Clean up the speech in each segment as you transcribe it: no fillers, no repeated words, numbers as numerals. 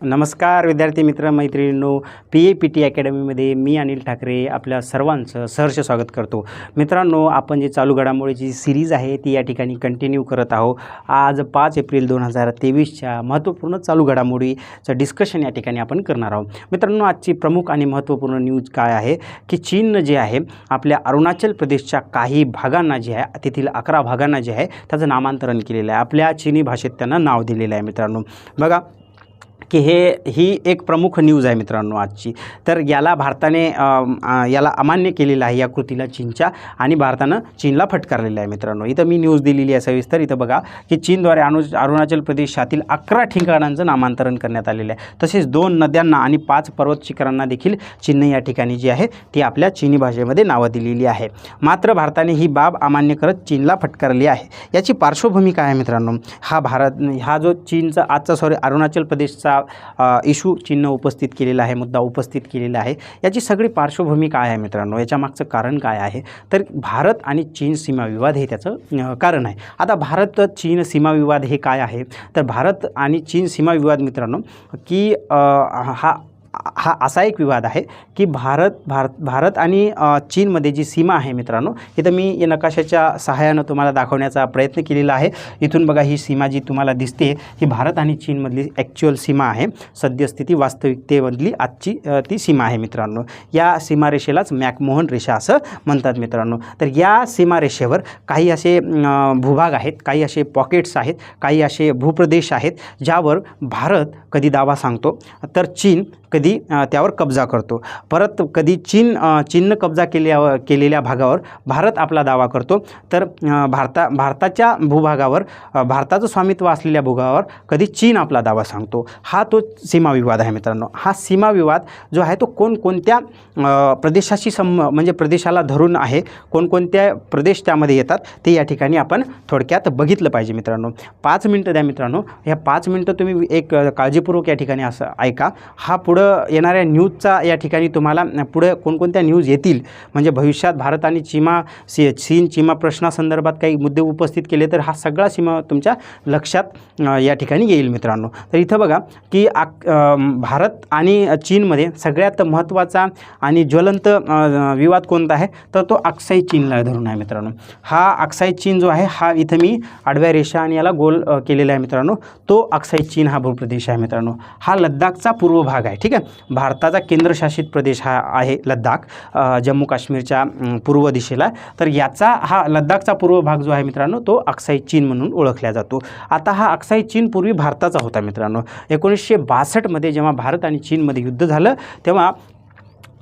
नमस्कार विद्यार्थी मित्र मैत्रिणींनो, PAPT अकॅडमीमध्ये मी अनिल ठाकरे आपल्या सर्वांचं सहर्ष स्वागत करतो. मित्रांनो, आपण जे चालू घडामोडीची सीरीज आहे ती या ठिकाणी कंटिन्यू करत आहोत. आज 5 एप्रिल 2023च्या महत्त्वपूर्ण चालू घडामोडीचं डिस्कशन या ठिकाणी आपण करणार आहोत. मित्रांनो, आजची प्रमुख आणि महत्त्वपूर्ण न्यूज काय आहे की चीननं जे आहे आपल्या अरुणाचल प्रदेशच्या काही भागांना जे आहे तेथील 11 भागांना जे आहे त्याचं नामांतरण केलेलं आहे. आपल्या चीनी भाषेत त्यांना नाव दिलेलं आहे. मित्रांनो बघा की ही एक प्रमुख न्यूज आहे मित्रांनो आजची. तर याला भारताने याला अमान्य केलेलं आहे या कृतीला चीनच्या, आणि भारतानं चीनला फटकारलेलं आहे. मित्रांनो, इथं मी न्यूज दिलेली आहे सविस्तर. इथं बघा की चीनद्वारे अरुणाचल प्रदेशातील 11 ठिकाणांचं नामांतरण करण्यात आलेलं आहे. तसेच 2 नद्यांना आणि 5 पर्वत शिखरांना देखील चीनने या ठिकाणी जी आहे ती आपल्या चीनी भाषेमध्ये नावं दिलेली आहे. मात्र भारताने ही बाब अमान्य करत चीनला फटकारली आहे. याची पार्श्वभूमी काय आहे मित्रांनो? हा जो चीनचा आजचा अरुणाचल प्रदेशचा इशू चीननं उपस्थित केलेला आहे, मुद्दा उपस्थित केलेला आहे. याची सगळी पार्श्वभूमी काय आहे मित्रांनो? याच्या मागचं कारण काय आहे? तर भारत आणि चीन सीमा विवाद हे त्याचं कारण आहे. आता भारत चीन सीमा विवाद हे काय आहे? तर भारत आणि चीन सीमा विवाद मित्रांनो की हा असा एक विवाद आहे की भारत आणि चीनमध्ये जी सीमा आहे मित्रांनो, इथं मी या नकाशाच्या सहाय्यानं तुम्हाला दाखवण्याचा प्रयत्न केलेला आहे. इथून बघा ही सीमा जी तुम्हाला दिसते ही भारत आणि चीनमधली ॲक्च्युअल सीमा आहे. सद्यस्थिती वास्तविकतेमधली आजची ती सीमा आहे मित्रांनो. या सीमारेषेलाच मॅकमोहन रेषा असं म्हणतात मित्रांनो. तर या सीमारेषेवर काही असे भूभाग आहेत, काही असे पॉकेट्स आहेत, काही असे भूप्रदेश आहेत ज्यावर भारत कधी दावा सांगतो तर चीन कधी त्यावर कब्जा करतो. परत कधी चीननं कब्जा केलेल्या भागावर भारत आपला दावा करतो. तर भारताच्या भूभागावर, भारताचं स्वामित्व असलेल्या भूभागावर कधी चीन आपला दावा सांगतो. हा तो सीमा विवाद आहे मित्रांनो. हा सीमा विवाद जो आहे तो कोणकोणत्या प्रदेशाशी म्हणजे प्रदेशाला धरून आहे, कोणकोणत्या प्रदेश त्यामध्ये येतात ते या ठिकाणी आपण थोडक्यात बघितलं पाहिजे मित्रांनो. 5 मिनटं द्या मित्रांनो. ह्या 5 मिनटं तुम्ही एक काळजीपूर्वक या ठिकाणी असं ऐका. हा पुढं येणाऱ्या न्यूजचा या ठिकाणी तुम्हाला पुढे कोणकोणत्या न्यूज येतील, म्हणजे भविष्यात भारत आणि चीन सीमा प्रश्नासंदर्भात काही मुद्दे उपस्थित केले तर हा सगळा सीमा तुमच्या लक्षात या ठिकाणी येईल मित्रांनो. तर इथं बघा की भारत आणि चीनमध्ये सगळ्यात महत्त्वाचा आणि ज्वलंत विवाद कोणता आहे तर तो अक्साई चीनला धरून आहे मित्रांनो. हा अक्साई चीन जो आहे हा इथं मी आडव्या रेषा आणि याला गोल केलेला आहे मित्रांनो. तो अक्साई चीन हा भूप्रदेश आहे मित्रांनो. हा लद्दाखचा पूर्व भाग आहे. ठीक आहे, भारताचा केंद्रशासित प्रदेश हा आहे लद्दाख, जम्मू काश्मीरच्या पूर्व दिशेला. तर याचा हा लद्दाखचा पूर्व भाग जो आहे मित्रांनो तो अक्साई चीन म्हणून ओळखला जातो. आता हा अक्साई चीन पूर्वी भारताचा होता मित्रांनो. 1962मध्ये जेव्हा भारत आणि चीनमध्ये युद्ध झालं तेव्हा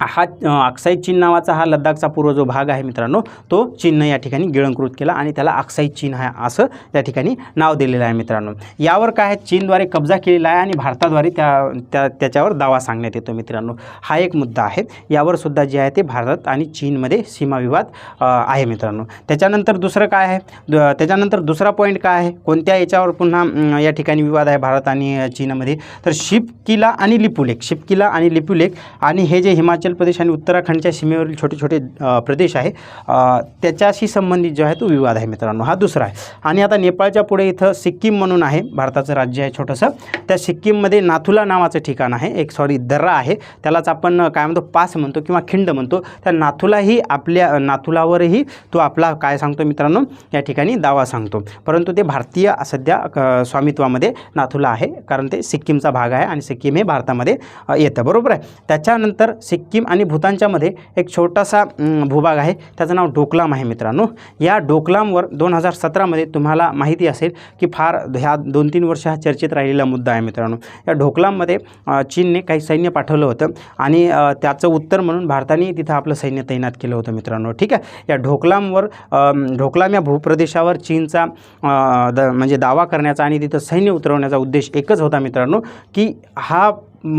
हा अक्साई चीन नावाचा हा लद्दाखचा पूर्व जो भाग आहे मित्रांनो तो चीननं या ठिकाणी गिळंकृत केला आणि त्याला अक्साई चीन आहे असं त्या ठिकाणी नाव दिलेलं आहे मित्रांनो. यावर काय आहे, चीनद्वारे कब्जा केलेला आहे आणि भारताद्वारे त्याच्यावर दावा सांगण्यात येतो मित्रांनो. हा एक मुद्दा आहे. यावर सुद्धा जे आहे ते भारत आणि चीनमध्ये सीमा विवाद आहे मित्रांनो. त्याच्यानंतर दुसरं काय आहे, त्याच्यानंतर दुसरा पॉईंट काय आहे, कोणत्या याच्यावर पुन्हा या ठिकाणी विवाद आहे भारत आणि चीनमध्ये, तर शिपकिला आणि लिपुलेख आणि हे जे हिमाचल प्रदेश आणि उत्तराखंडच्या सीमेवरील छोटे छोटे प्रदेश आहे त्याच्याशी संबंधित जो आहे तो विवाद आहे मित्रांनो. हा दुसरा आहे. आणि आता नेपाळच्या पुढे इथं सिक्कीम म्हणून आहे, भारताचं राज्य आहे छोटंसं. त्या सिक्कीममध्ये नाथुला नावाचं ठिकाण आहे, दर्रा आहे, त्यालाच आपण काय म्हणतो पास म्हणतो किंवा खिंड म्हणतो. त्या नाथुलावरही तो आपला काय सांगतो मित्रांनो या ठिकाणी दावा सांगतो. परंतु ते भारतीय सध्या स्वामित्वामध्ये नाथुला आहे, कारण ते सिक्कीमचा भाग आहे आणि सिक्कीम हे भारतामध्ये येतं, बरोबर आहे. त्याच्यानंतर सिक्कीम आणि भूतानच्यामध्ये एक छोटासा भूभाग आहे, त्याचं नाव डोकलाम आहे मित्रांनो. या डोकलामवर 2017मध्ये तुम्हाला माहिती असेल की फार ह्या 2-3 वर्ष हा चर्चेत राहिलेला मुद्दा आहे मित्रांनो. या डोकलाममध्ये चीनने काही सैन्य पाठवलं होतं आणि त्याचं उत्तर म्हणून भारताने तिथं आपलं सैन्य तैनात केलं होतं मित्रांनो. ठीक आहे, या डोकलाम या भूप्रदेशावर चीनचा म्हणजे दावा करण्याचा आणि तिथं सैन्य उतरवण्याचा उद्देश एकच होता मित्रांनो की हा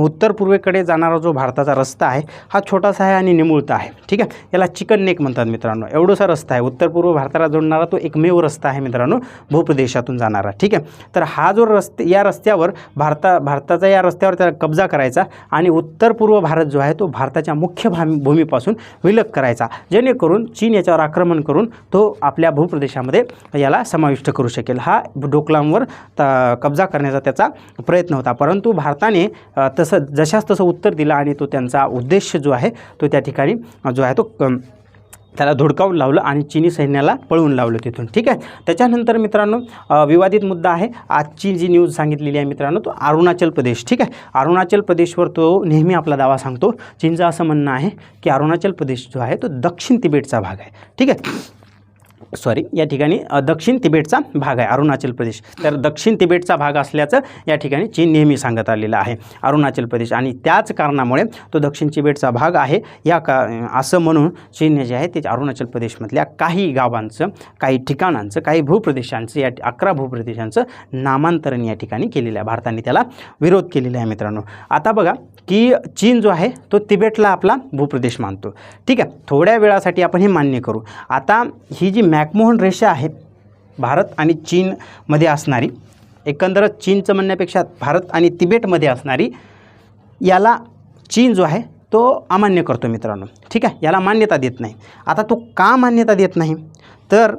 उत्तर पूर्वेकडे जाणारा जो भारताचा रस्ता आहे हा छोटासा आहे आणि निमुळता आहे, ठीक आहे. याला चिकन नेक म्हणतात मित्रांनो. एवढासा रस्ता आहे उत्तर पूर्व भारताला जोडणारा, तो एकमेव रस्ता आहे मित्रांनो भूप्रदेशातून जाणारा, ठीक आहे. तर हा जो या रस्त्यावर भारताचा या रस्त्यावर त्याला कब्जा करायचा आणि उत्तर पूर्व भारत जो आहे तो भारताच्या मुख्य भूमीपासून विलग करायचा, जेणेकरून चीन याच्यावर आक्रमण करून तो आपल्या भूप्रदेशामध्ये याला समाविष्ट करू शकेल. हा डोकलामवर कब्जा करण्याचा त्याचा प्रयत्न होता. परंतु भारताने तसं जशास तसं उत्तर दिलं आणि तो त्यांचा उद्देश जो आहे तो त्या ठिकाणी जो आहे तो त्याला धुडकावून लावलं आणि चीनी सैन्याला पळवून लावलं तिथून, ठीक आहे. त्याच्यानंतर मित्रांनो विवादित मुद्दा आहे. आजची जी न्यूज सांगितलेली आहे मित्रांनो तो अरुणाचल प्रदेश, ठीक आहे. अरुणाचल प्रदेशवर तो नेहमी आपला दावा सांगतो. चीनचं असं म्हणणं आहे की अरुणाचल प्रदेश जो आहे तो दक्षिण तिबेटचा भाग आहे, ठीक आहे. सॉरी, या ठिकाणी दक्षिण तिबेटचा भाग आहे अरुणाचल प्रदेश. तर दक्षिण तिबेटचा भाग असल्याचं या ठिकाणी चीन नेहमी सांगत आलेलं आहे अरुणाचल प्रदेश, आणि त्याच कारणामुळे तो दक्षिण तिबेटचा भाग आहे असं म्हणून चीनने जे आहे ते अरुणाचल प्रदेशमधल्या काही गावांचं, काही ठिकाणांचं, काही भूप्रदेशांचं, या 11 भूप्रदेशांचं नामांतरण या ठिकाणी केलेलं आहे. भारताने त्याला विरोध केलेला आहे मित्रांनो. आता बघा की चीन जो आहे तो तिबेटला आपला भूप्रदेश मानतो, ठीक आहे. थोड्या वेळासाठी आपण हे मान्य करू. आता ही जी मॅकमोहन रेषा आहे भारत आणि चीनमध्ये असणारी, एकंदरच चीनचं म्हणण्यापेक्षा भारत आणि तिबेटमध्ये असणारी, याला चीन जो आहे तो अमान्य करतो मित्रांनो, ठीक आहे. याला मान्यता देत नाही. आता तो का मान्यता देत नाही, तर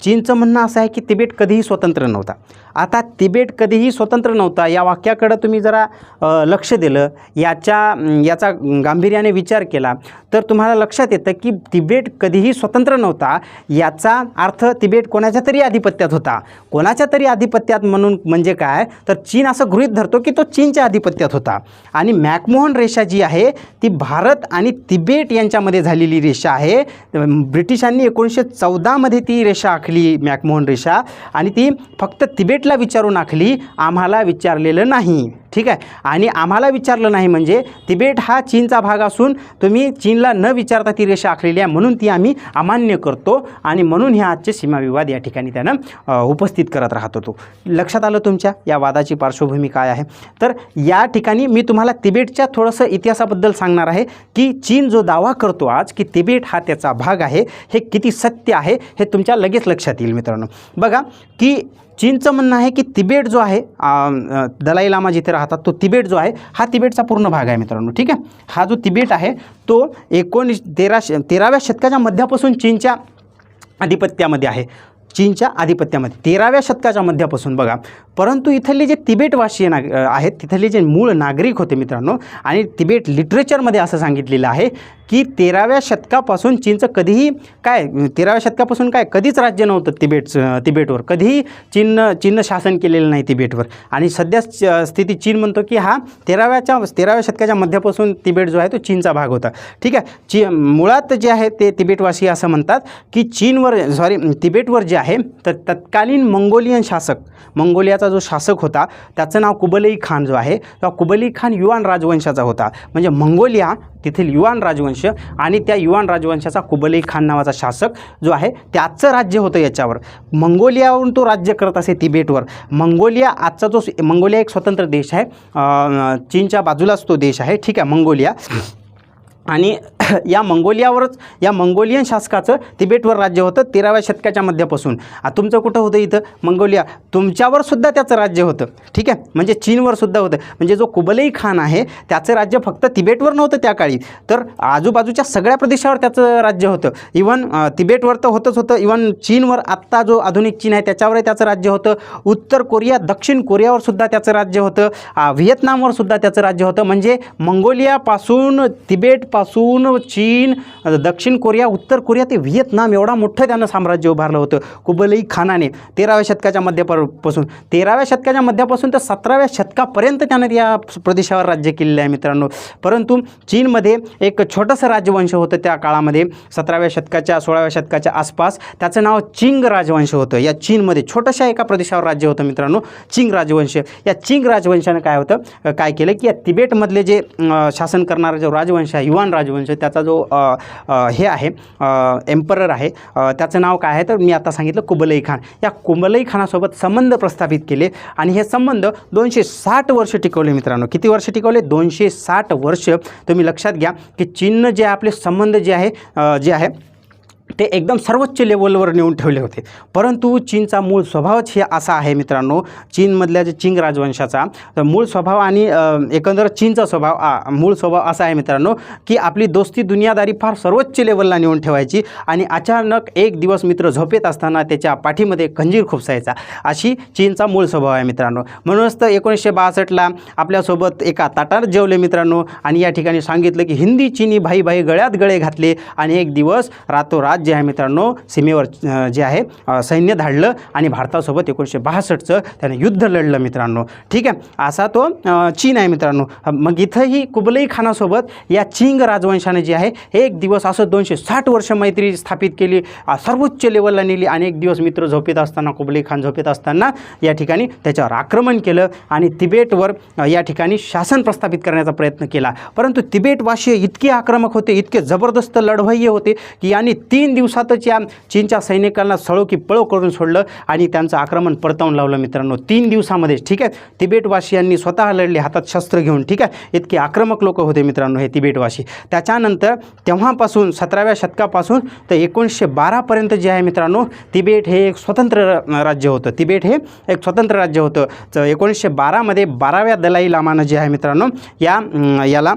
चीनचं म्हणणं असं आहे की तिबेट कधीही स्वतंत्र नव्हता. आता तिबेट कधीही स्वतंत्र नव्हता या वाक्याकडं तुम्ही जरा लक्ष दिलं, याचा गांभीर्याने विचार केला तर तुम्हाला लक्षात येतं की तिबेट कधीही स्वतंत्र नव्हता. याचा अर्थ तिबेट कोणाच्या तरी आधिपत्यात होता. कोणाच्या तरी आधिपत्यात म्हणून म्हणजे काय, तर चीन असं गृहीत धरतो की तो चीनच्या आधिपत्यात होता. आणि मॅकमोहन रेषा जी आहे ती भारत आणि तिबेट यांच्यामध्ये झालेली रेषा आहे. ब्रिटिशांनी 1914मध्ये ती रेषा आखली, मॅकमोहन रेषा, आणि ती फक्त तिबेटला विचारून आखली, आम्हाला विचारलेलं नाही, ठीक आहे. आणि आम्हाला विचारलं नाही म्हणजे तिबेट हा चीनचा भाग असून तुम्ही चीनला न विचारता ती रेषा आखलेली आहे, म्हणून ती आम्ही अमान्य करतो आणि म्हणून हे आजचे सीमाविवाद या ठिकाणी त्यानं उपस्थित करत राहत होतो. लक्षात आलं तुमच्या या वादाची पार्श्वभूमी काय आहे. तर या ठिकाणी मी तुम्हाला तिबेटच्या थोडंसं इतिहासाबद्दल सांगणार आहे की चीन जो दावा करतो आज की तिबेट हा त्याचा भाग आहे, हे किती सत्य आहे हे तुमच्या लगेच लक्षात येईल मित्रांनो. बघा की चीनचं म्हणणं आहे की तिबेट जो आहे, दलाई लामा जिथे राहतात तो तिबेट जो आहे हा तिबेटचा पूर्ण भाग आहे मित्रांनो, ठीक आहे. हा जो तिबेट आहे तो 13व्या शतकाच्या मध्यापासून चीनच्या आधिपत्यामध्ये आहे, चीनच्या आधिपत्यामध्ये 13व्या शतकाच्या मध्यापासून बघा. परंतु इथले जे तिबेटवासी आहेत, तिथले जे मूळ नागरिक होते मित्रांनो, आणि तिबेट लिटरेचरमध्ये असं सांगितलेलं आहे की 13व्या शतकापासून चीनचं कधीही 13व्या शतकापासून कधीच राज्य नव्हतं तिबेटवर, कधीही चीननं शासन केलेलं नाही तिबेटवर. आणि सध्या स्थिती चीन म्हणतो की हा 13व्या शतकाच्या मध्यापासून तिबेट जो आहे तो चीनचा भाग होता, ठीक आहे. मुळात जे आहे ते तिबेटवासी असं म्हणतात की तिबेटवर जे आहे तर तत्कालीन मंगोलियन शासक, मंगोलियाचा जो शासक होता त्याचं नाव कुबलई खान जो आहे, तो कुबलई खान युआन राजवंशाचा होता. म्हणजे मंगोलिया तेथील युआन राजवंश, आणि त्या युआन राजवंशाचा कुबलई खान नावाचा शासक जो आहे त्याचं राज्य होतं याच्यावर. मंगोलियावरून तो राज्य करत असे तिबेटवर. मंगोलिया एक स्वतंत्र देश आहे, चीनच्या बाजूलाच तो देश आहे, ठीक आहे, मंगोलिया. आणि या मंगोलियन शासकाचं तिबेटवर राज्य होतं 13व्या शतकाच्या मध्यापासून. तुमचं कुठं होतं इथं मंगोलिया, तुमच्यावर सुद्धा त्याचं राज्य होतं, ठीक आहे. म्हणजे चीनवर सुद्धा होतं. म्हणजे जो कुबलई खान आहे त्याचं राज्य फक्त तिबेटवर नव्हतं त्या काळी, तर आजूबाजूच्या सगळ्या प्रदेशावर त्याचं राज्य होतं. इव्हन तिबेटवर तर होतं, इव्हन चीनवर आत्ता जो आधुनिक चीन आहे त्याच्यावरही त्याचं राज्य होतं. उत्तर कोरिया, दक्षिण कोरियावर सुद्धा त्याचं राज्य होतं. व्हिएतनामवर सुद्धा त्याचं राज्य होतं. म्हणजे मंगोलियापासून, तिबेटपासून चीन, दक्षिण कोरिया, उत्तर कोरिया ते व्हिएतनाम एवढा मोठं त्यानं साम्राज्य उभारलं होतं कुबलई खानाने 13व्या शतकाच्या मध्यापासून. 13व्या शतकाच्या मध्यापासून तर 17व्या शतकापर्यंत त्यानं या प्रदेशावर राज्य केलेलं आहे मित्रांनो. परंतु चीनमध्ये एक छोटंसं राजवंश होतं त्या काळामध्ये, 17व्या शतकाच्या 16व्या शतकाच्या आसपास. त्याचं नाव चिंग राजवंश होतं. या चीनमध्ये छोट्याशा एका प्रदेशावर राज्य होतं मित्रांनो, चिंग राजवंश. या चिंग राजवंशानं काय केलं की या तिबेटमधले जे शासन करणारा जो राजवंश आहे, युआन खान राजवंश, त्याचा जो हे आहे एम्परर आहे, त्याचं नाव काय आहे तर मी आता सांगितलं कुबलई खान. या कुबलई खानासोबत संबंध प्रस्थापित केले आणि हे संबंध 260 वर्ष टिकवले मित्रांनो. किती वर्ष टिकवले? 260 वर्ष. तुम्ही लक्षात घ्या की चीननं जे आपले संबंध जे आहे ते एकदम सर्वोच्च लेवलवर नेऊन ठेवले होते. परंतु चीनचा मूळ स्वभावच हे असा आहे मित्रांनो, चीनमधल्या जे चिंग राजवंशाचा मूळ स्वभाव आणि एकंदर चीनचा स्वभाव मूळ स्वभाव असा आहे मित्रांनो की आपली दोस्ती दुनियादारी फार सर्वोच्च लेवलला नेऊन ठेवायची आणि अचानक एक दिवस मित्र झोपेत असताना त्याच्या पाठीमध्ये खंजीर खुपसायचा, अशी चीनचा मूळ स्वभाव आहे मित्रांनो. म्हणूनच तर 1962ला आपल्यासोबत एका ताटात जेवले मित्रांनो आणि या ठिकाणी सांगितलं की हिंदी चीनी भाई भाई गळ्यात गळे घातले आणि एक दिवस रातोरात जे आहे मित्रांनो सीमेवर जे आहे सैन्य धाडलं आणि भारतासोबत 1962चं त्याने युद्ध लढलं मित्रांनो. ठीक आहे, असा तो चीन आहे मित्रांनो. मग इथंही कुबलई खानासोबत या चिंग राजवंशाने जे आहे एक दिवस असं 260 वर्ष मैत्री स्थापित केली, सर्वोच्च लेवलला नेली आणि एक दिवस मित्र झोपेत असताना, कुबलई खान झोपेत असताना या ठिकाणी त्याच्यावर आक्रमण केलं आणि तिबेटवर या ठिकाणी शासन प्रस्थापित करण्याचा प्रयत्न केला. परंतु तिबेटवासी इतके आक्रमक होते, इतके जबरदस्त लढवय्ये होते की यांनी 3 दिवसातच या चीनच्या सैनिकांना सळो की पळो करून सोडलं आणि त्यांचं आक्रमण परतवून लावलं मित्रांनो 3 दिवसामध्ये. ठीक आहे, तिबेटवासियांनी स्वतः लढले हातात शस्त्र घेऊन. ठीक आहे, इतके आक्रमक लोक होते मित्रांनो हे तिबेटवासी. त्याच्यानंतर तेव्हापासून 17व्या शतकापासून तर 1912पर्यंत जे आहे मित्रांनो तिबेट हे एक स्वतंत्र राज्य होतं. तिबेट हे एक स्वतंत्र राज्य होतं. तर 1912मध्ये 12व्या दलाई लामानं जे आहे मित्रांनो याला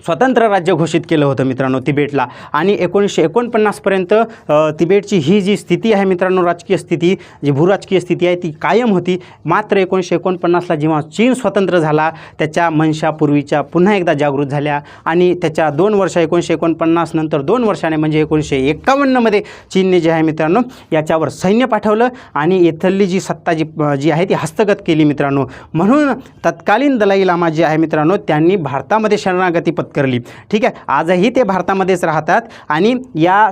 स्वतंत्र राज्य घोषित केलं होतं मित्रांनो तिबेटला. आणि 1949पर्यंत तिबेटची ही जी स्थिती आहे मित्रांनो, राजकीय स्थिती, जी भूराजकीय स्थिती आहे ती कायम होती. मात्र 1949ला जेव्हा चीन स्वतंत्र झाला त्याच्या मनशा पूर्वीच्या पुन्हा एकदा जागृत झाल्या आणि त्याच्या 2 वर्ष 1949 नंतर 2 वर्षाने म्हणजे 1951मध्ये चीनने जे आहे मित्रांनो याच्यावर सैन्य पाठवलं आणि इथली जी सत्ता जी आहे ती हस्तगत केली मित्रांनो. म्हणून तत्कालीन दलाई लामा जे आहे मित्रांनो त्यांनी भारतामध्ये शरणागती पत्करली. ठीक आहे, आजही ते भारतामध्येच राहतात आणि या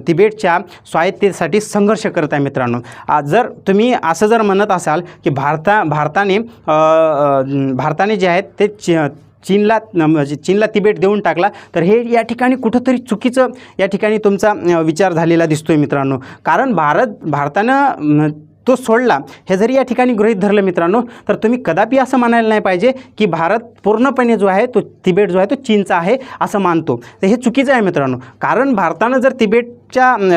तिबेटच्या स्वायत्ततेसाठी संघर्ष करत आहे मित्रांनो. जर तुम्ही असं जर म्हणत असाल की भारताने जे आहेत ते चीनला तिबेट देऊन टाकला तर हे या ठिकाणी कुठंतरी चुकीचं या ठिकाणी तुमचा विचार झालेला दिसतोय मित्रांनो. कारण भारतानं तो सोडला हे जरी या ठिकाणी गृहीत धरलं मित्रांनो तर तुम्ही कदापि असं म्हणायला नाही पाहिजे की भारत पूर्णपणे जो आहे तो तिबेट जो आहे तो चीनचा आहे असं मानतो. तर हे चुकीचं आहे मित्रांनो. कारण भारतानं जर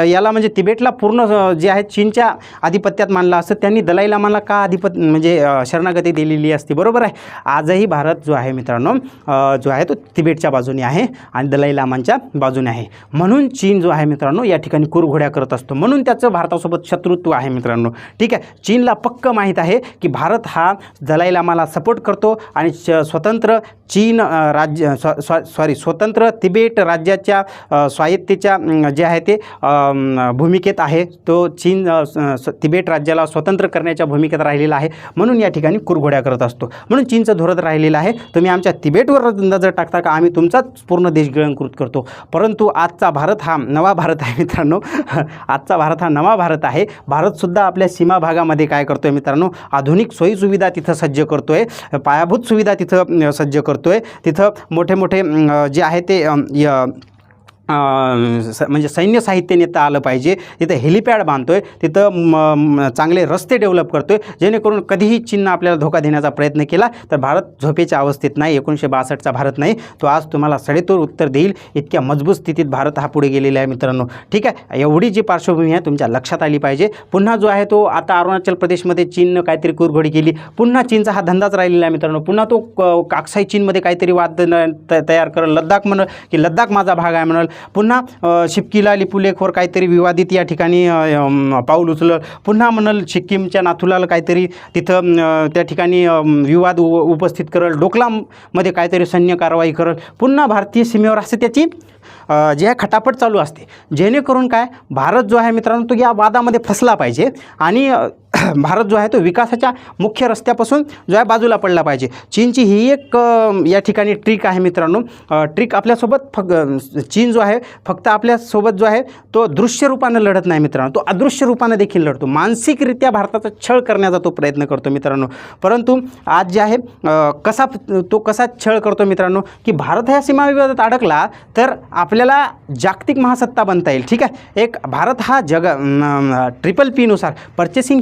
याला म्हणजे तिबेटला पूर्ण जे आहे चीनच्या आधिपत्यात मानलं असतं त्यांनी दलाई लामाला का म्हणजे शरणागती दिलेली असती. बरोबर आहे. आजही भारत जो आहे मित्रांनो जो आहे तो तिबेटच्या बाजूने आहे आणि दलाई लामांच्या बाजूने आहे. म्हणून चीन जो आहे मित्रांनो या ठिकाणी कुरघोड्या करत असतो. म्हणून त्याचं भारतासोबत शत्रुत्व आहे मित्रांनो. ठीक आहे, चीनला पक्क माहीत आहे की भारत हा दलाई लामाला सपोर्ट करतो आणि स्वतंत्र चीन राज्य स्वतंत्र तिबेट राज्याच्या स्वायत्तेच्या जे आहे ते भूमिकेत आहे. तो चीन तिबेट राज्याला स्वतंत्र करण्याच्या भूमिकेत राहिलेला आहे. म्हणून या ठिकाणी कुरघोड्या करत असतो. म्हणून चीनचं धोरण राहिलेलं आहे तुम्ही आमच्या तिबेटवर नजर टाकता का, आम्ही तुमचाच पूर्ण देश गिळंकृत करतो. परंतु आजचा भारत हा नवा भारत आहे मित्रांनो. आजचा भारत हा नवा भारत आहे. भारतसुद्धा आपल्या सीमा भागामध्ये काय करतोय मित्रांनो, आधुनिक सोयीसुविधा तिथं सज्ज करतोय, पायाभूत सुविधा तिथं सज्ज करतोय. तिथं मोठे मोठे जे आहे ते म्हणजे सैन्य साहित्य नेता आलं पाहिजे. तिथं हेलिपॅड बांधतोय, तिथं चांगले रस्ते डेव्हलप करतोय जेणेकरून कधीही चीननं आपल्याला धोका देण्याचा प्रयत्न केला तर भारत झोपेच्या अवस्थेत नाही. 1962चा भारत नाही, तो आज तुम्हाला सडेतोड उत्तर देईल. इतक्या मजबूत स्थितीत भारत हा पुढे गेलेला आहे मित्रांनो. ठीक आहे, एवढी जी पार्श्वभूमी आहे तुमच्या लक्षात आली पाहिजे. पुन्हा जो आहे तो आता अरुणाचल प्रदेशमध्ये चीननं काहीतरी कुरघोडी केली. पुन्हा चीनचा हा धंदाच राहिलेला आहे मित्रांनो. पुन्हा तो काकसाई चीनमध्ये काहीतरी वाद तयार करेल. लद्दाख म्हणाल की लद्दाख माझा भाग आहे म्हणाल. पुन्हा शिपकीला लिपुलेखवर काहीतरी विवादित या ठिकाणी पाऊल उचललं. पुन्हा म्हणाल सिक्कीमच्या नाथुलाला काहीतरी तिथं त्या ठिकाणी विवाद उपस्थित करेल. डोकलाममध्ये काहीतरी सैन्य कारवाई करेल. पुन्हा भारतीय सीमेवर असं त्याची जे आहे खटापट चालू असते, जेणेकरून काय भारत जो आहे मित्रांनो तो या वादामध्ये फसला पाहिजे आणि भारत जो आहे तो विकासाच्या मुख्य रस्त्यापासून जो आहे बाजूला पडला पाहिजे. चीनची ही एक या ठिकाणी ट्रिक आहे मित्रांनो. ट्रिक आपल्यासोबत चीन जो आहे फक्त आपल्यासोबत जो आहे तो दृश्य रूपानं लढत नाही मित्रांनो, तो अदृश्य रूपानं देखील लढतो. मानसिकरित्या भारताचा छळ करण्याचा तो प्रयत्न करतो मित्रांनो. परंतु आज जे आहे कसा छळ करतो मित्रांनो, की भारत ह्या सीमाविवादात अडकला तर आपल्याला जागतिक महासत्ता बनता येईल. ठीक आहे, एक भारत हा ट्रिपल Pनुसार पर्चेसिंग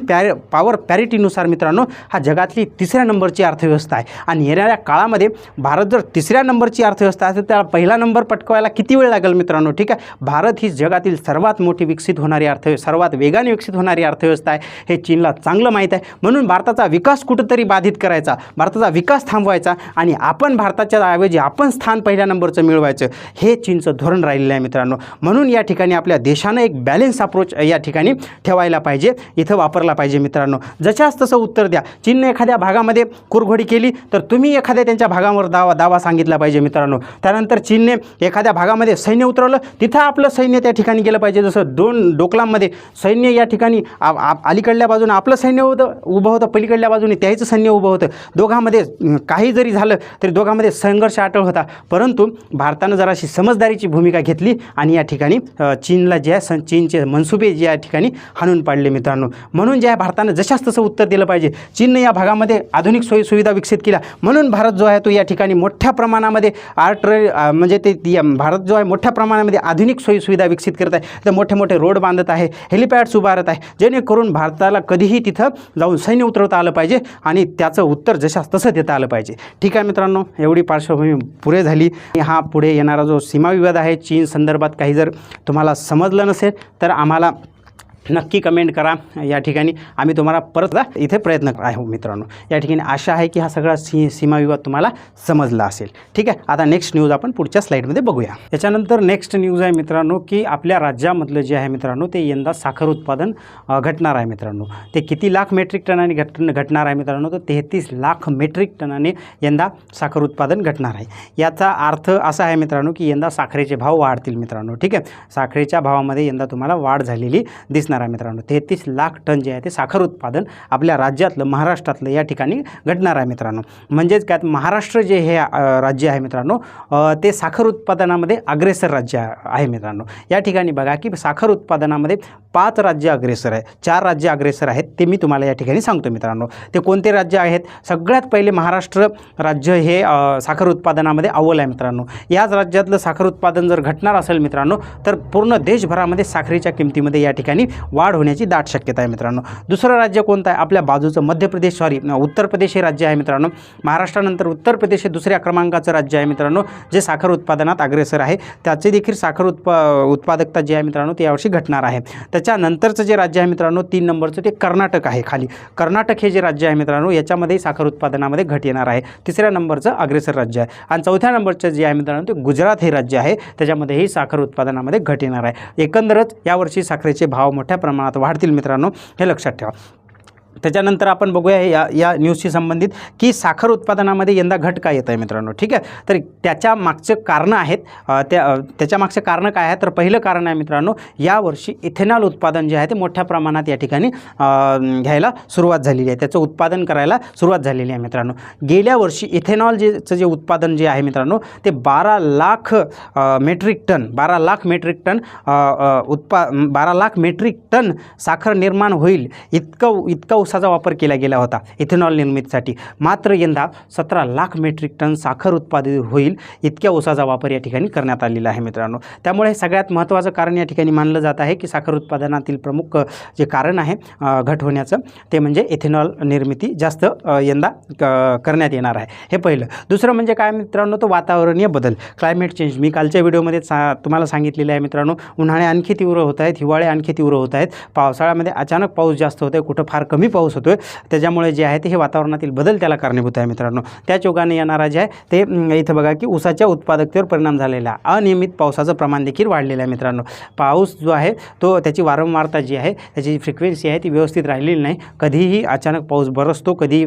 पॉवर पॅरिटीनुसार मित्रांनो हा जगातली 3ऱ्या नंबरची अर्थव्यवस्था आहे. आणि येणाऱ्या काळामध्ये भारत जर 3ऱ्या नंबरची अर्थव्यवस्था असेल तर त्याला पहिला नंबर पटकवायला किती वेळ लागेल मित्रांनो. ठीक आहे, भारत ही जगातील सर्वात मोठी विकसित होणारी सर्वात वेगाने विकसित होणारी अर्थव्यवस्था आहे, हे चीनला चांगलं माहीत आहे. म्हणून भारताचा विकास कुठंतरी बाधित करायचा, भारताचा विकास थांबवायचा आणि आपण भारताच्या ऐवजी आपण स्थान पहिल्या नंबरचं मिळवायचं, हे चीनचं धोरण राहिलेलं आहे मित्रांनो. म्हणून या ठिकाणी आपल्या देशानं एक बॅलन्स अप्रोच या ठिकाणी ठेवायला पाहिजे, इथं वापरला पाहिजे मित्रांनो. जशास तसं उत्तर द्या. चीनने एखाद्या भागामध्ये कुरघोडी केली तर तुम्ही एखाद्या त्यांच्या भागावर दावा सांगितला पाहिजे मित्रांनो. त्यानंतर चीनने एखाद्या भागामध्ये सैन्य उतरवलं, तिथं आपलं सैन्य त्या ठिकाणी गेलं पाहिजे. जसं डोकलाममध्ये सैन्य या ठिकाणी अलीकडल्या बाजूने आपलं सैन्य उभं होतं, पलीकडल्या बाजूने त्याचं सैन्य उभं होतं. दोघांमध्ये काही जरी झालं तरी दोघांमध्ये संघर्ष अटळ होता. परंतु भारतानं जराशी समजदारीची भूमिका घेतली आणि या ठिकाणी चीनला जे आहे चीनचे मनसुबे जे या ठिकाणी हाणून पाडले मित्रांनो. म्हणून जे आहे भारतानं जशास तसं उत्तर दिलं पाहिजे. चीनने या भागामध्ये आधुनिक सोयीसुविधा विकसित केल्या, म्हणून भारत जो आहे तो या ठिकाणी मोठ्या प्रमाणामध्ये म्हणजे भारत जो आहे मोठ्या प्रमाणामध्ये आधुनिक सोयीसुविधा विकसित करत आहे. तर मोठे मोठे रोड बांधत आहे, हेलिपॅड्स उभारत आहे, जेणेकरून भारताला कधीही तिथं जाऊन सैन्य उतरवता आलं पाहिजे आणि त्याचं उत्तर जशास तसं देता आलं पाहिजे. ठीक आहे मित्रांनो, एवढी पार्श्वभूमी पुरे झाली. हा पुढे येणारा जो सीमाविवाद आहे चीन संदर्भात काही जर तुम्हाला समजलं नसेल तर आम्हाला नक्की कमेंट करा. या ठिकाणी आम्ही तुम्हाला परत इथे प्रयत्न आहे मित्रांनो. या ठिकाणी आशा आहे की हा सगळा सीमाविवाद तुम्हाला समजला असेल. ठीक आहे, आता नेक्स्ट न्यूज आपण पुढच्या स्लाईडमध्ये बघूया. याच्यानंतर नेक्स्ट न्यूज आहे मित्रांनो की आपल्या राज्यामधलं जे आहे मित्रांनो ते यंदा साखर उत्पादन घटणार आहे मित्रांनो. ते किती लाख मेट्रिक टनाने घटणार आहे मित्रांनो, तर 33 लाख मेट्रिक टनाने यंदा साखर उत्पादन घटणार आहे. याचा अर्थ असा आहे मित्रांनो की यंदा साखरेचे भाव वाढतील मित्रांनो. ठीक आहे, साखरेच्या भावामध्ये यंदा तुम्हाला वाढ झालेली दिसणार आहे मित्रांनो. 33 लाख टन जे आहे ते साखर उत्पादन आपल्या राज्यातलं महाराष्ट्रातलं या ठिकाणी घडणार आहे मित्रांनो. म्हणजेच काय, महाराष्ट्र जे हे राज्य आहे मित्रांनो ते साखर उत्पादनामध्ये अग्रेसर राज्य आहे मित्रांनो. या ठिकाणी बघा की साखर उत्पादनामध्ये 5 राज्य अग्रेसर आहे, 4 राज्य अग्रेसर आहेत, ते मी तुम्हाला या ठिकाणी सांगतो मित्रांनो. ते कोणते राज्य आहेत? सगळ्यात पहिले महाराष्ट्र राज्य हे साखर उत्पादनामध्ये अव्वल आहे मित्रांनो. याच राज्यातलं साखर उत्पादन जर घटणार असेल मित्रांनो तर पूर्ण देशभरामध्ये साखरेच्या किमतीमध्ये या ठिकाणी वाढ होण्याची दाट शक्यता आहे मित्रांनो. दुसरं राज्य कोणतं आहे? आपल्या बाजूचं उत्तर प्रदेश हे राज्य आहे मित्रांनो. महाराष्ट्रानंतर उत्तर प्रदेश हे दुसऱ्या क्रमांकाचं राज्य आहे मित्रांनो, जे साखर उत्पादनात अग्रेसर आहे. त्याचे देखील साखर उत्पादकता जी आहे मित्रांनो ते यावर्षी घटणार आहे. त्याच्यानंतरचं जे राज्य आहे मित्रांनो 3 नंबरचं ते कर्नाटक आहे. खाली कर्नाटक हे जे राज्य आहे मित्रांनो याच्यामध्ये साखर उत्पादनामध्ये घट येणार आहे. 3ऱ्या नंबरचं अग्रेसर राज्य आहे. आणि 4थ्या नंबरचं जे आहे मित्रांनो ते गुजरात हे राज्य आहे, त्याच्यामध्येही साखर उत्पादनामध्ये घट येणार आहे. एकंदरच यावर्षी साखरेचे भाव मोठ्या प्रमाणात वाढतील मित्रांनो, हे लक्षात ठेवा. त्याच्यानंतर आपण बघूया या न्यूजशी संबंधित की साखर उत्पादनामध्ये यंदा घट काय येत आहे मित्रांनो. ठीक आहे, तर त्याच्या मागचं कारणं आहेत. त्याच्या मागचं कारणं काय आहे? तर पहिलं कारण आहे मित्रांनो, यावर्षी इथेनॉल उत्पादन जे आहे ते मोठ्या प्रमाणात या ठिकाणी घ्यायला सुरुवात झालेली आहे, त्याचं उत्पादन करायला सुरुवात झालेली आहे मित्रांनो. गेल्या वर्षी इथेनॉल जे उत्पादन जे आहे मित्रांनो ते 12 लाख मेट्रिक टन साखर निर्माण होईल इतका ऊसाचा वापर केला गेला होता इथेनॉल निर्मितीसाठी. मात्र यंदा 17 लाख मेट्रिक टन साखर उत्पादित होईल इतक्या ऊसाचा वापर या ठिकाणी करण्यात आलेला आहे मित्रांनो. त्यामुळे सगळ्यात महत्त्वाचं कारण या ठिकाणी मानलं जात आहे की साखर उत्पादनातील प्रमुख जे कारण आहे घट होण्याचं ते म्हणजे इथेनॉल निर्मिती जास्त यंदा करण्यात येणार आहे, हे पहिलं. दुसरं म्हणजे काय मित्रांनो, तो वातावरणीय बदल, क्लायमेट चेंज. मी कालच्या व्हिडिओमध्ये तुम्हाला सांगितलेलं आहे मित्रांनो, उन्हाळे आणखी तीव्र होत आहेत, हिवाळे आणखी तीव्र होत आहेत, पावसाळ्यामध्ये अचानक पाऊस जास्त होत आहे, कुठं फार कमी पाऊस होतो आहे, त्याच्यामुळे जे आहे ते हे वातावरणातील बदल त्याला कारणीभूत आहे मित्रांनो. त्याच योगाने येणारा जे आहे ते इथं बघा की ऊसाच्या उत्पादकतेवर परिणाम झालेला आहे. अनियमित पावसाचं प्रमाण देखील वाढलेलं आहे मित्रांनो. पाऊस जो आहे तो त्याची वारंवारता जी आहे त्याची फ्रिक्वेन्सी आहे ती व्यवस्थित राहिलेली नाही. कधीही अचानक पाऊस बरसतो, कधी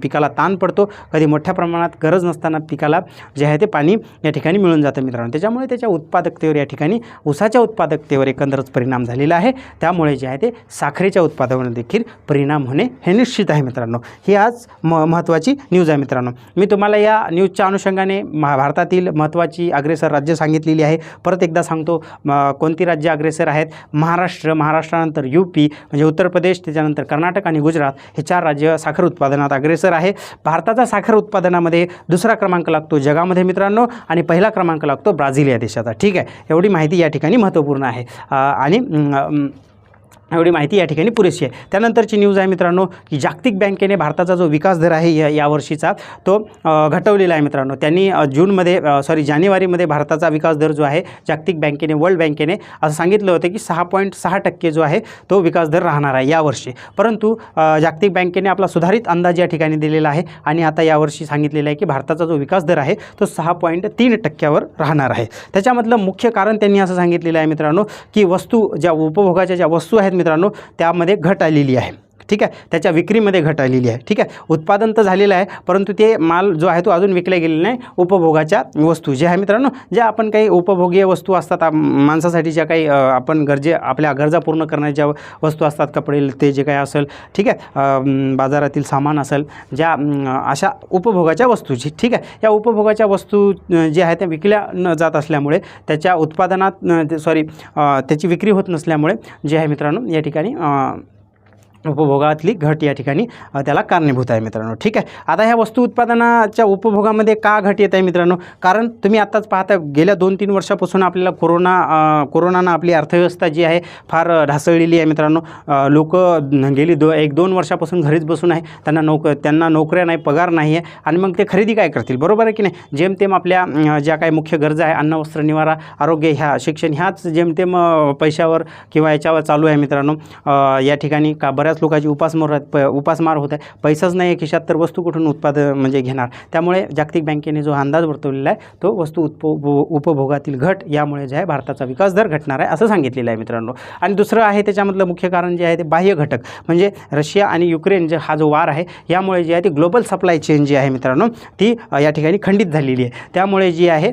पिकाला ताण पडतो, कधी मोठ्या प्रमाणात गरज नसताना पिकाला जे आहे ते पाणी या ठिकाणी मिळून जातं मित्रांनो. त्याच्यामुळे त्याच्या उत्पादकतेवर या ठिकाणी ऊसाच्या उत्पादकतेवर एकंदरच परिणाम झालेला आहे. त्यामुळे जे आहे ते साखरेच्या उत्पादनावर देखील परिणाम होणे हे निश्चित आहे मित्रांनो. ही आज महत्त्वाची न्यूज आहे मित्रांनो. मी तुम्हाला या न्यूजच्या अनुषंगाने भारतातील महत्त्वाची अग्रेसर राज्य सांगितलेली आहे. परत एकदा सांगतो कोणती राज्य अग्रेसर आहेत. महाराष्ट्रानंतर UP म्हणजे उत्तर प्रदेश, त्याच्यानंतर कर्नाटक आणि गुजरात हे 4 राज्य साखर उत्पादनात अग्रेसर आहे. भारताचा साखर उत्पादनामध्ये दुसरा क्रमांक लागतो जगामध्ये मित्रांनो आणि पहिला क्रमांक लागतो ब्राझील या देशाचा. ठीक आहे, एवढी माहिती या ठिकाणी महत्त्वपूर्ण आहे आणि एवढी माहिती या ठिकाणी पुरेशी आहे. त्यानंतरची न्यूज आहे मित्रांनो की जागतिक बँकेने भारताचा जो विकास दर आहे या वर्षीचा तो घटवलेला आहे मित्रांनो. त्यांनी जानेवारीमध्ये भारताचा विकास दर जो आहे जागतिक बँकेने, वर्ल्ड बँकेने असं सांगितलं होतं की 6.6% जो आहे तो विकास दर राहणार आहे यावर्षी. परंतु जागतिक बँकेने आपला सुधारित अंदाज या ठिकाणी दिलेला आहे आणि आता यावर्षी सांगितलेलं आहे की भारताचा जो विकास दर आहे तो 6.3% राहणार आहे. त्याच्यामधलं मुख्य कारण त्यांनी असं सांगितलेलं आहे मित्रांनो की उपभोगाच्या ज्या वस्तू आहेत मित्रांनो त्यामध्ये घट आलेली आहे. ठीक आहे, त्याच्या विक्रीमध्ये घट आलेली आहे. ठीक आहे, उत्पादन तर झालेलं आहे परंतु ते माल जो आहे तो अजून विकला गेलेला नाही. उपभोगाच्या वस्तू जे आहे मित्रांनो, ज्या आपण काही उपभोगीय वस्तू असतात माणसासाठी, ज्या काही आपण आपल्या गरजा पूर्ण करण्याच्या वस्तू असतात, कपडे ते जे काही असेल, ठीक आहे, बाजारातील सामान असेल, ज्या अशा उपभोगाच्या वस्तूची, ठीक आहे, या उपभोगाच्या वस्तू ज्या आहेत त्या विकल्या न जात असल्यामुळे त्याच्या उत्पादनात त्याची विक्री होत नसल्यामुळे जे आहे मित्रांनो या ठिकाणी उपभोगातली घट या ठिकाणी त्याला कारणीभूत आहे मित्रांनो. ठीक आहे, आता ह्या वस्तू उत्पादनाच्या उपभोगामध्ये का घट येत आहे मित्रांनो? कारण तुम्ही आत्ताच पाहता गेल्या 2-3 वर्षापासून आपल्याला कोरोनानं आपली अर्थव्यवस्था जी आहे फार ढासळलेली आहे मित्रांनो. लोक गेली 1-2 वर्षापासून घरीच बसून आहे, त्यांना नोकऱ्या नाही, पगार नाही आहे आणि मग ते खरेदी काय करतील, बरोबर आहे की नाही? जेमतेम आपल्या ज्या काही मुख्य गरजा आहे, अन्न, वस्त्र, निवारा, आरोग्य, शिक्षण, ह्याच जेमतेम पैशावर किंवा याच्यावर चालू आहे मित्रांनो. या ठिकाणी बऱ्याच लोकांची उपासमार होत आहे. पैसाच नाही आहे खिशात तर वस्तू कुठून म्हणजे घेणार. त्यामुळे जागतिक बँकेने जो अंदाज वर्तवलेला आहे तो वस्तू उपभोगातील घट यामुळे जे आहे भारताचा विकास दर घटणार आहे असं सांगितलेलं आहे मित्रांनो. आणि दुसरं आहे त्याच्यामधलं मुख्य कारण जे आहे ते बाह्य घटक म्हणजे रशिया आणि युक्रेन हा जो वार आहे यामुळे जे आहे ती ग्लोबल सप्लाय चेन जी आहे मित्रांनो ती या ठिकाणी खंडित झालेली आहे. त्यामुळे जी आहे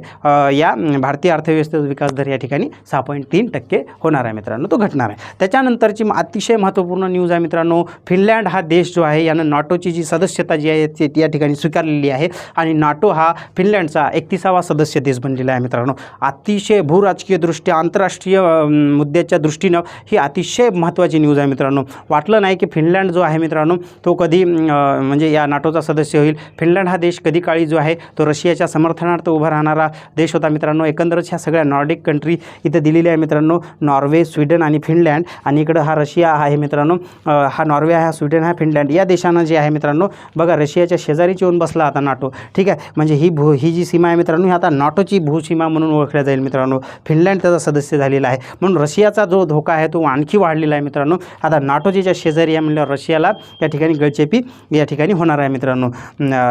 या भारतीय अर्थव्यवस्थेचा विकास दर या ठिकाणी 6.3% होणार आहे मित्रांनो, तो घटणार आहे. त्याच्यानंतरची अतिशय महत्त्वपूर्ण न्यूज आहे मित्रांनो, फिनलँड हा देश जो आहे यानं नाटोची जी सदस्यता जी आहे ती या ठिकाणी स्वीकारलेली आहे आणि नाटो हा फिनलँडचा 31वा सदस्य देश बनलेला आहे मित्रांनो. अतिशय भूराजकीयदृष्ट्या आंतरराष्ट्रीय मुद्द्याच्या दृष्टीनं ही अतिशय महत्त्वाची न्यूज आहे मित्रांनो. वाटलं नाही की फिनलँड जो आहे मित्रांनो तो कधी म्हणजे या नाटोचा सदस्य होईल. फिनलँड हा देश कधी काळी जो आहे तो रशियाच्या समर्थनार्थ उभा राहणारा देश होता मित्रांनो. एकंदरच ह्या सगळ्या नॉर्डिक कंट्री इथं दिलेल्या आहे मित्रांनो, नॉर्वे, स्वीडन आणि फिनलँड. आणि इकडं हा रशिया आहे मित्रांनो, हा नॉर्वे, हा स्वीडन, हा फिनलँड. या देशानं जे आहे मित्रांनो बघा रशियाच्या शेजारीच येऊन बसला आता नाटो. ठीक आहे, म्हणजे ही जी सीमा आहे मित्रांनो ही आता नाटोची भूसीमा म्हणून ओळखल्या जाईल मित्रांनो. फिनलँड त्याचा सदस्य झालेला आहे म्हणून रशियाचा जो धोका आहे तो आणखी वाढलेला आहे मित्रांनो. आता नाटोची ज्या शेजारी आहे म्हणल्यावर रशियाला या ठिकाणी गळचेपी या ठिकाणी होणार आहे मित्रांनो.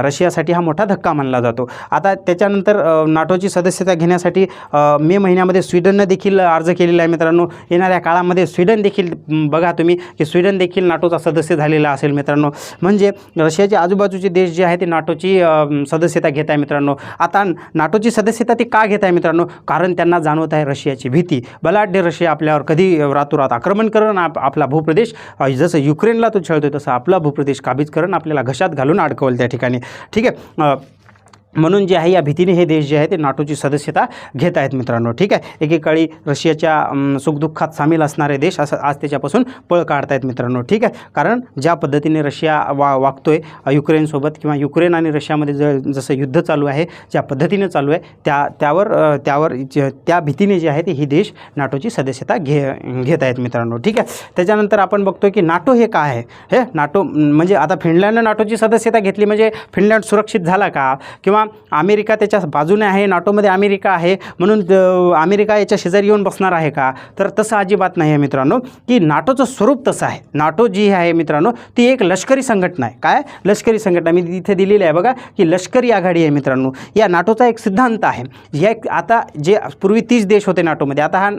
रशियासाठी हा मोठा धक्का मानला जातो. आता त्याच्यानंतर नाटोची सदस्यता घेण्यासाठी मे महिन्यामध्ये स्वीडननं देखील अर्ज केलेला आहे मित्रांनो. येणाऱ्या काळामध्ये स्वीडन देखील बघा तुम्ही की स्वीडन देखील नाटोचा सदस्य झालेला असेल मित्रांनो. म्हणजे रशियाचे आजूबाजूचे देश जे आहे ते नाटोची सदस्यता घेत आहे मित्रांनो. आता नाटोची सदस्यता ते का घेत आहे मित्रांनो? कारण त्यांना जाणवत आहे रशियाची भीती. बलाढ्य रशिया आपल्यावर कधी रातोरात आक्रमण करून आपला भूप्रदेश जसं युक्रेनला तो छळतोय तसं आपला भूप्रदेश काबीज करून आपल्याला घशात घालून अडकवलं त्या ठिकाणी. ठीक आहे, म्हणून जे आहे या भीतीने हे देश जे आहे ते नाटोची सदस्यता घेत आहेत मित्रांनो. ठीक आहे, एकेकाळी रशियाच्या सुखदुःखात सामील असणारे देश असं आज त्याच्यापासून पळ काढतायत मित्रांनो. ठीक आहे, कारण ज्या पद्धतीने रशिया वागतोय युक्रेनसोबत किंवा युक्रेन आणि रशियामध्ये जसं युद्ध चालू आहे, ज्या पद्धतीने चालू आहे त्यावर त्या भीतीने जे आहे ते ही देश नाटोची सदस्यता घेत आहेत मित्रांनो. ठीक आहे, त्याच्यानंतर आपण बघतोय की नाटो हे काय आहे. हे नाटो म्हणजे आता फिनलँडनं नाटोची सदस्यता घेतली म्हणजे फिनलँड सुरक्षित झाला का? किंवा अमेरिका त्याच्या बाजूने आहे, नाटोमध्ये अमेरिका आहे म्हणून अमेरिका याच्या शेजारी येऊन बसणार आहे का? तर तसं अजिबात नाही आहे मित्रांनो, की नाटोचं स्वरूप तसं आहे. नाटो जी आहे मित्रांनो ती एक लष्करी संघटना आहे. काय लष्करी संघटना? मी तिथे दिलेली आहे बघा की लष्करी आघाडी आहे मित्रांनो. या नाटोचा एक सिद्धांत आहे. या आता जे पूर्वी 30 देश होते नाटोमध्ये, आता हा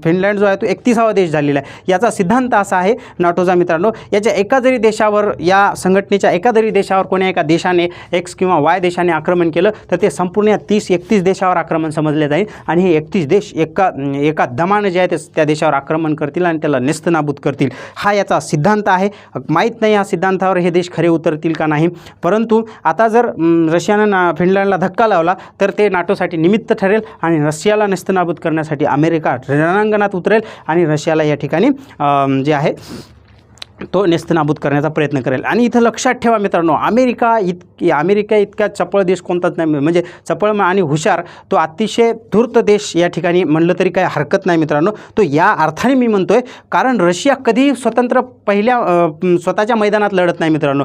फिनलँड जो आहे तो 31वा देश झालेला आहे. याचा सिद्धांत असा आहे नाटोचा मित्रांनो, याच्या एका जरी देशावर, या संघटनेच्या एका जरी देशावर कोण्या एका देशाने एक्स किंवा वाय देशाने आक्रमण केलं तर ते संपूर्ण या 30-31 देशावर आक्रमण समजले जाईल आणि हे 31 देश एका दमानं जे आहे ते त्या देशावर आक्रमण करतील आणि त्याला नेस्तनाबूत करतील. हा याचा सिद्धांत आहे. माहीत नाही या सिद्धांतावर हे देश खरे उतरतील का नाही, परंतु आता जर रशियानं फिनलँडला धक्का लावला तर ते नाटोसाठी निमित्त ठरेल आणि रशियाला नेस्तनाबूत करण्यासाठी अमेरिका रणांगणात उतरेल आणि रशियाला या ठिकाणी जे आहे तो नेस्तनाबूत करण्याचा प्रयत्न करेल. आणि इथं लक्षात ठेवा मित्रांनो, अमेरिका इतका चपळ देश कोणताच नाही, म्हणजे चपळ आणि हुशार, तो अतिशय धूर्त देश या ठिकाणी म्हणलं तरी काही हरकत नाही मित्रांनो. तो या अर्थाने मी म्हणतोय कारण रशिया कधीही स्वतंत्र स्वतःच्या मैदानात लढत नाही मित्रांनो.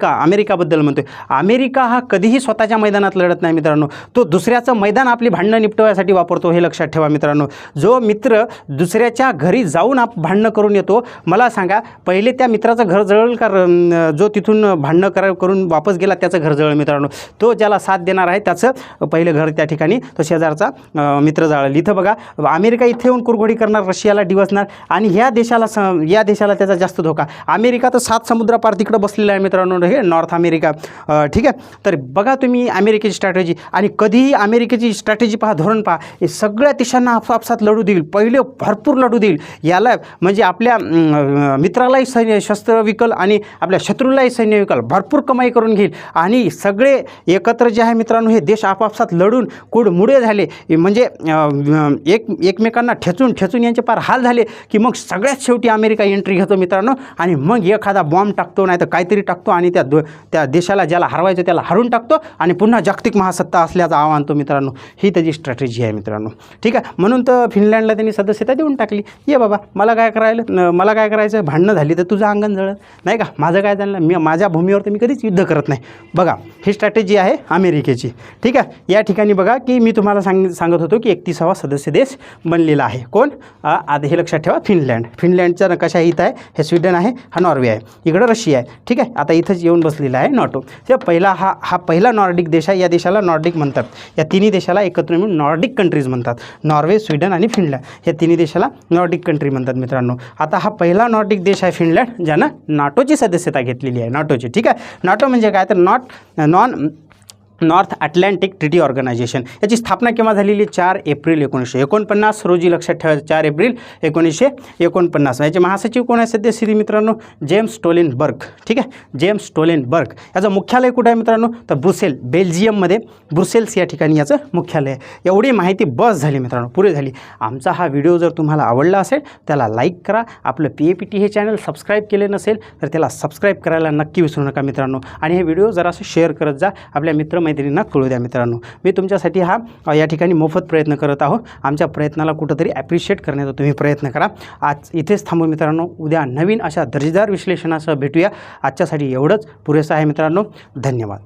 अमेरिकाबद्दल म्हणतोय, अमेरिका हा कधीही स्वतःच्या मैदानात लढत नाही मित्रांनो. तो दुसऱ्याचं मैदान आपली भांडणं निपटवण्यासाठी वापरतो, हे लक्षात ठेवा मित्रांनो. जो मित्र दुसऱ्याच्या घरी जाऊन भांडणं करून येतो, मला सांगा पहिले त्या मित्राचं घर जळेल का जो तिथून भांडणं करून वापस गेला त्याचं घर जळेल मित्रांनो. तो ज्याला साथ देणार आहे त्याचं पहिलं घर त्या ठिकाणी तो शेजारचा मित्र जाळेल. इथं बघा अमेरिका इथे येऊन कुरघोडी करणार, रशियाला डिवचणार आणि या देशाला त्याचा जास्त धोका. अमेरिका तर 7 समुद्रापार तिकडं बसलेला आहे मित्रांनो, हे नॉर्थ अमेरिका. ठीक आहे, तर बघा तुम्ही अमेरिकेची स्ट्रॅटेजी आणि कधीही अमेरिकेची स्ट्रॅटेजी पहा, धोरण पहा, हे सगळ्या देशांना आपापसात लढू देईल, पहिले भरपूर लढू देईल. याला म्हणजे आपल्या मित्रालाही शस्त्र विकल आणि आपल्या शत्रूलाही सैन्य विकल, भरपूर कमाई करून घेईल आणि सगळे एकत्र जे आहे मित्रांनो हे देश आपापसात लढून कुडमुडे झाले, म्हणजे एकमेकांना ठेचून यांचे पार हाल झाले की मग सगळ्यात शेवटी अमेरिका एंट्री घेतो मित्रांनो आणि मग एखादा बॉम्ब टाकतो, नाही तर काहीतरी टाकतो आणि त्या देशाला ज्याला हरवायचं त्याला हरून टाकतो आणि पुन्हा जागतिक महासत्ता असल्याचा आव्हान आणतो मित्रांनो. ही त्याची स्ट्रॅटेजी आहे मित्रांनो. ठीक आहे, म्हणून तर फिनलँडला त्यांनी सदस्यता देऊन टाकली. ये बाबा मला काय करायचं, भांडणं झाली तर तुझं अंगण जळत नाही का, माझं काय झालं, माझ्या भूमीवर तर मी कधीच युद्ध करत नाही. बघा ही स्ट्रॅटेजी आहे अमेरिकेची. ठीक आहे, या ठिकाणी बघा की मी तुम्हाला सांगत होतो की 31वा सदस्य देश बनलेला आहे. कोण? आता हे लक्षात ठेवा, फिनलँडचा नकाशा इथं आहे, हे स्वीडन आहे, हा नॉर्वे आहे, इकडं रशिया आहे. ठीक आहे, आता इथंच येऊन बसलेला आहे नाटो. ते हा पहिला नॉर्डिक देश आहे. या देशाला नॉर्डिक म्हणतात. या तिन्ही देशाला एकत्र मिळून नॉर्डिक कंट्रीज म्हणतात. नॉर्वे, स्वीडन आणि फिनलँड या तिन्ही देशाला नॉर्डिक कंट्री म्हणतात मित्रांनो. आता हा पहिला नॉर्डिक देश आहे फिनलँड, ज्यानं नाटोची सदस्यता घेतलेली आहे, नाटोची. ठीक आहे, नाटो म्हणजे काय तर नॉर्थ अटलांटिक ट्रिटी ऑर्गनायझेशन. याची स्थापना केव्हा झालेली? 4 एप्रिल 1949 रोजी. लक्षात ठेवा, 4 एप्रिल 1949. याचे महासचिव कोण आहे सध्या मित्रांनो? जेम्स स्टोलेनबर्ग. ठीक आहे, जेम्स स्टोलेनबर्ग. याचं मुख्यालय कुठं आहे मित्रांनो? तर ब्रुसेल, बेल्जियममध्ये ब्रुसेल्स या ठिकाणी याचं मुख्यालय आहे. एवढी माहिती बस झाली मित्रांनो, पुरे झाली. आमचा हा व्हिडिओ जर तुम्हाला आवडला असेल त्याला लाईक करा. आपलं PAPT हे चॅनल सबस्क्राईब केले नसेल तर त्याला सबस्क्राईब करायला नक्की विसरू नका मित्रांनो. आणि हे व्हिडिओ जरासं शेअर करत जा, आपल्या मैत्रिणींना कळू द्या मित्रांनो. मी तुमच्यासाठी हा या ठिकाणी मोफत प्रयत्न करत आहोत. आमच्या प्रयत्नाला कुठंतरी ॲप्रिशिएट करण्याचा तुम्ही प्रयत्न करा. आज इथेच थांबू मित्रांनो. उद्या नवीन अशा दर्जेदार विश्लेषणासह भेटूया. आजच्यासाठी एवढंच पुरेसं आहे मित्रांनो. धन्यवाद.